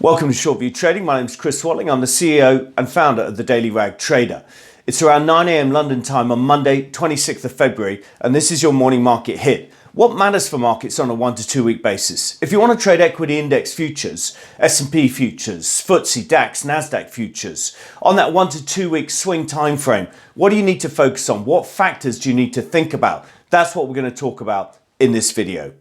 Welcome to Short View Trading. My name is Chris Watling. I'm the CEO and founder of the Daily Rag Trader. It's around 9 a.m. London time on Monday, 26th of February, and this is your morning market hit. What matters for markets on a 1 to 2 week basis? If you want to trade equity index futures, S&P futures, FTSE, DAX, NASDAQ futures, on that 1 to 2 week swing time frame, what do you need to focus on? What factors do you need to think about? That's what we're going to talk about in this video.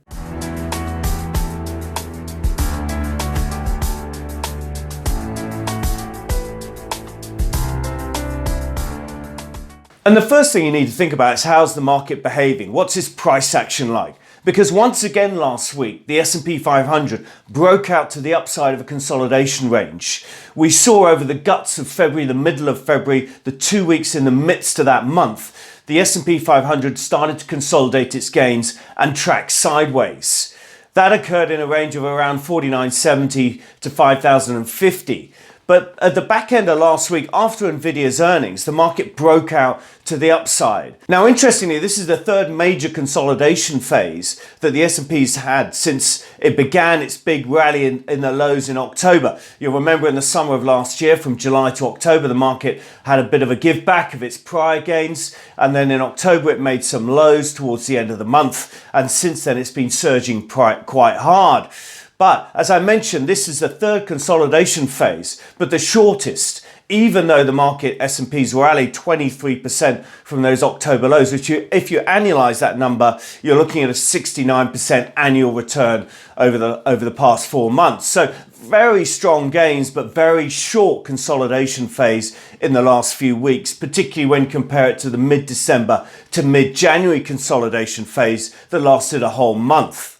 And the first thing you need to think about is how's the market behaving? What's its price action like? Because once again last week, the S&P 500 broke out to the upside of a consolidation range. We saw over the guts of February, the middle of February, the 2 weeks in the midst of that month, the S&P 500 started to consolidate its gains and track sideways. That occurred in a range of around 4970 to 5050. But at the back end of last week, after NVIDIA's earnings, the market broke out to the upside. Now, interestingly, this is the third major consolidation phase that the S&P's had since it began its big rally in the lows in October. You'll remember in the summer of last year, from July to October, the market had a bit of a give back of its prior gains. And then in October, it made some lows towards the end of the month. And since then, it's been surging quite hard. But as I mentioned, this is the third consolidation phase, but the shortest, even though the market S&P's rallied 23% from those October lows, which if you annualize that number, you're looking at a 69% annual return over the past 4 months. So very strong gains, but very short consolidation phase in the last few weeks, particularly when you compare it to the mid-December to mid-January consolidation phase that lasted a whole month.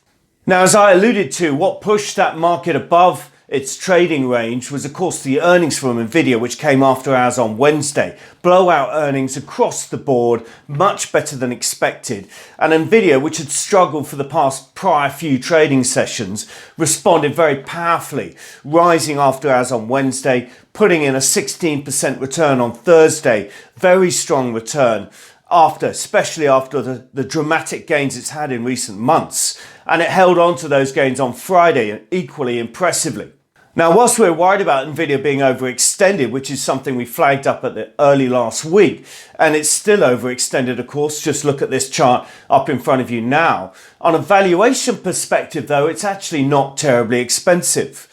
Now, as I alluded to, what pushed that market above its trading range was, of course, the earnings from NVIDIA, which came after hours on Wednesday. Blowout earnings across the board, much better than expected. And NVIDIA, which had struggled for the prior few trading sessions, responded very powerfully, rising after hours on Wednesday, putting in a 16% return on Thursday. Very strong return, especially after the dramatic gains it's had in recent months. And it held on to those gains on Friday equally impressively. Now, whilst we're worried about NVIDIA being overextended, which is something we flagged up at the early last week, and it's still overextended, of course, just look at this chart up in front of you now. On a valuation perspective, though, it's actually not terribly expensive.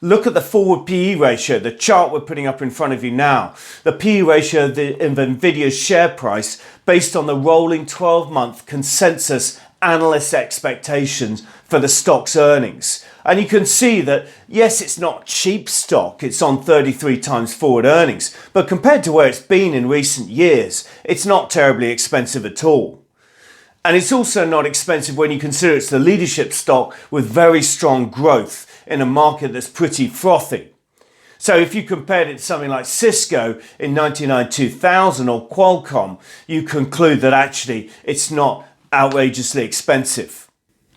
Look at the forward PE ratio, the chart we're putting up in front of you now. The PE ratio of NVIDIA's share price based on the rolling 12-month consensus analyst expectations for the stock's earnings. And you can see that, yes, it's not cheap stock. It's on 33 times forward earnings. But compared to where it's been in recent years, it's not terribly expensive at all. And it's also not expensive when you consider it's the leadership stock with very strong growth in a market that's pretty frothy. So if you compared it to something like Cisco in 1999-2000 or Qualcomm, you conclude that actually it's not outrageously expensive.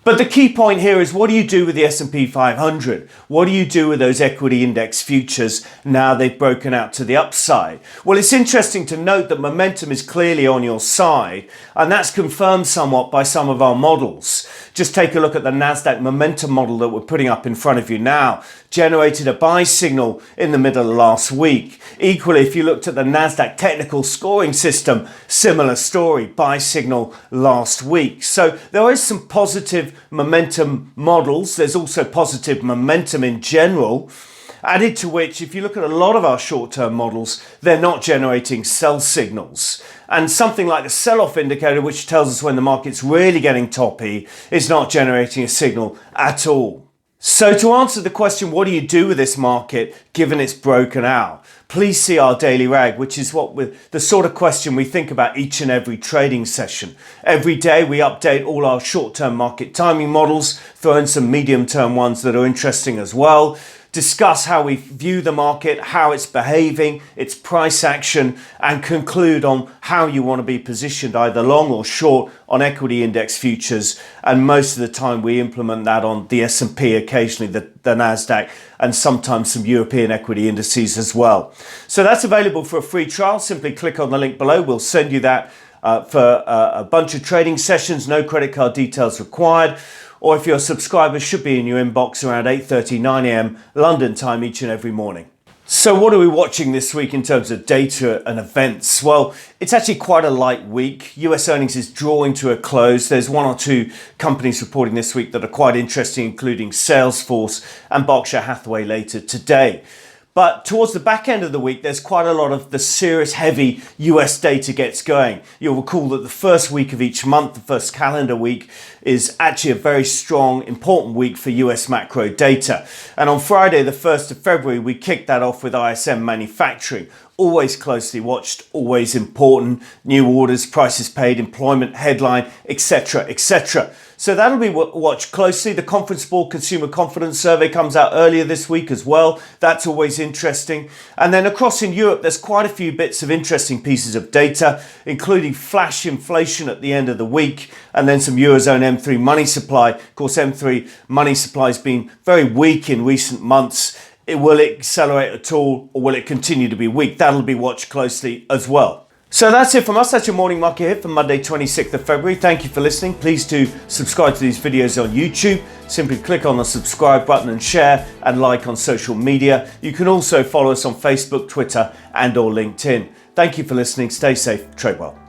But the key point here is, what do you do with the S&P 500? What do you do with those equity index futures now they've broken out to the upside? Well, it's interesting to note that momentum is clearly on your side, and that's confirmed somewhat by some of our models. Just take a look at the NASDAQ momentum model that we're putting up in front of you now. Generated a buy signal in the middle of last week. Equally, if you looked at the NASDAQ technical scoring system, similar story, buy signal last week. So there is some positive momentum models. There's also positive momentum in general. Added to which, if you look at a lot of our short-term models, they're not generating sell signals. And something like the sell-off indicator, which tells us when the market's really getting toppy, is not generating a signal at all. So to answer the question, what do you do with this market given it's broken out? Please see our daily rag, which is the sort of question we think about each and every trading session. Every day we update all our short-term market timing models, throw in some medium-term ones that are interesting as well. Discuss how we view the market, how it's behaving, its price action, and conclude on how you want to be positioned either long or short on equity index futures. And most of the time we implement that on the S&P, occasionally the NASDAQ, and sometimes some European equity indices as well. So that's available for a free trial. Simply click on the link below. We'll send you that for a bunch of trading sessions, no credit card details required. Or if you're a subscriber, should be in your inbox around 8:30, 9 a.m. London time each and every morning. So what are we watching this week in terms of data and events? Well, it's actually quite a light week. US earnings is drawing to a close. There's one or two companies reporting this week that are quite interesting, including Salesforce and Berkshire Hathaway later today. But towards the back end of the week, there's quite a lot of the serious heavy US data gets going. You'll recall that the first week of each month, the first calendar week, is actually a very strong, important week for US macro data. And on Friday, the 1st of February, we kicked that off with ISM manufacturing. Always closely watched, always important. New orders, prices paid, employment headline, etc., etc. So that'll be watched closely. The Conference Board Consumer Confidence Survey comes out earlier this week as well. That's always interesting. And then across in Europe, there's quite a few bits of interesting pieces of data, including flash inflation at the end of the week, and then some Eurozone M3 money supply. Of course, M3 money supply has been very weak in recent months. Will it accelerate at all, or will it continue to be weak? That'll be watched closely as well. So that's it from us. That's your morning market hit for Monday, 26th of February. Thank you for listening. Please do subscribe to these videos on YouTube. Simply click on the subscribe button and share and like on social media. You can also follow us on Facebook, Twitter, and or LinkedIn. Thank you for listening. Stay safe. Trade well.